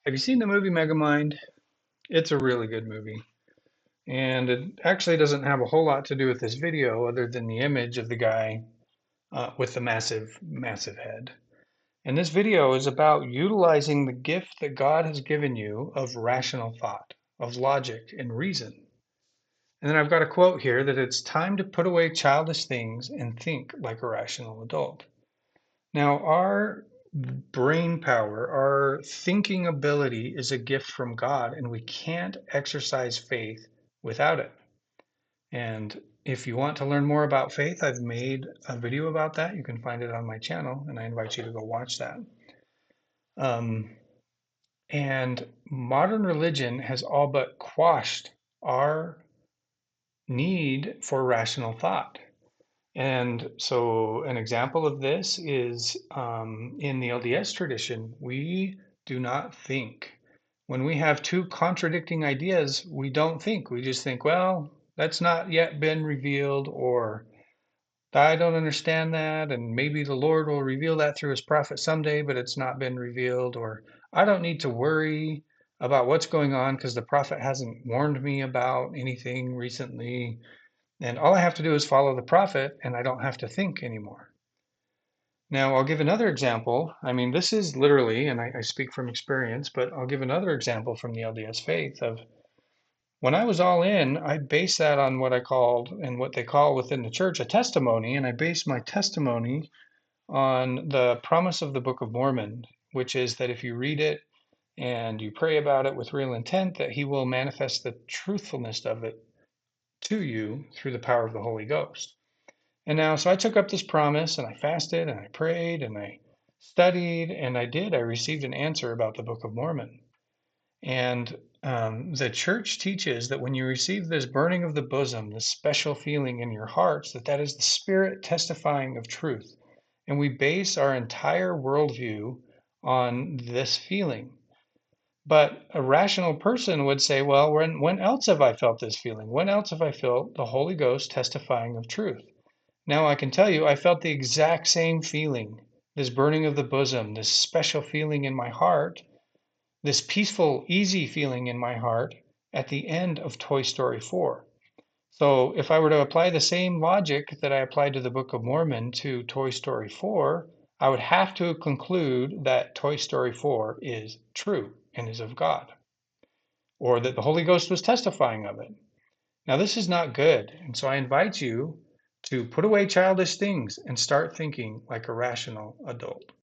Have you seen the movie Megamind? It's a really good movie. And it actually doesn't have a whole lot to do with this video other than the image of the guy with the massive, massive head. And this video is about utilizing the gift that God has given you of rational thought, of logic and reason. And then I've got a quote here that it's time to put away childish things and think like a rational adult. Now, our brain power, our thinking ability is a gift from God, and we can't exercise faith without it. And if you want to learn more about faith, I've made a video about that. You can find it on my channel, and I invite you to go watch that. Um, and modern religion has all but quashed our need for rational thought. And so, an example of this is in the LDS tradition, we do not think. When we have two contradicting ideas, we don't think. We just think, well, that's not yet been revealed, or I don't understand that, and maybe the Lord will reveal that through his prophet someday, but it's not been revealed, or I don't need to worry about what's going on because the prophet hasn't warned me about anything recently. And all I have to do is follow the prophet and I don't have to think anymore. Now, I'll give another example. I mean, this is literally, and I speak from experience, but I'll give another example from the LDS faith of when I was all in, I based that on what I called and what they call within the church a testimony. And I based my testimony on the promise of the Book of Mormon, which is that if you read it and you pray about it with real intent, that he will manifest the truthfulness of it to you through the power of the Holy Ghost. And now, so I took up this promise and I fasted and I prayed and I studied and I did. I received an answer about the Book of Mormon. And the church teaches that when you receive this burning of the bosom, this special feeling in your hearts, that that is the Spirit testifying of truth. And we base our entire worldview on this feeling. But a rational person would say, well, when else have I felt this feeling? When else have I felt the Holy Ghost testifying of truth? Now I can tell you, I felt the exact same feeling, this burning of the bosom, this special feeling in my heart, this peaceful, easy feeling in my heart at the end of Toy Story 4. So if I were to apply the same logic that I applied to the Book of Mormon to Toy Story 4, I would have to conclude that Toy Story 4 is true and is of God, or that the Holy Ghost was testifying of it. Now, this is not good. And so I invite you to put away childish things and start thinking like a rational adult.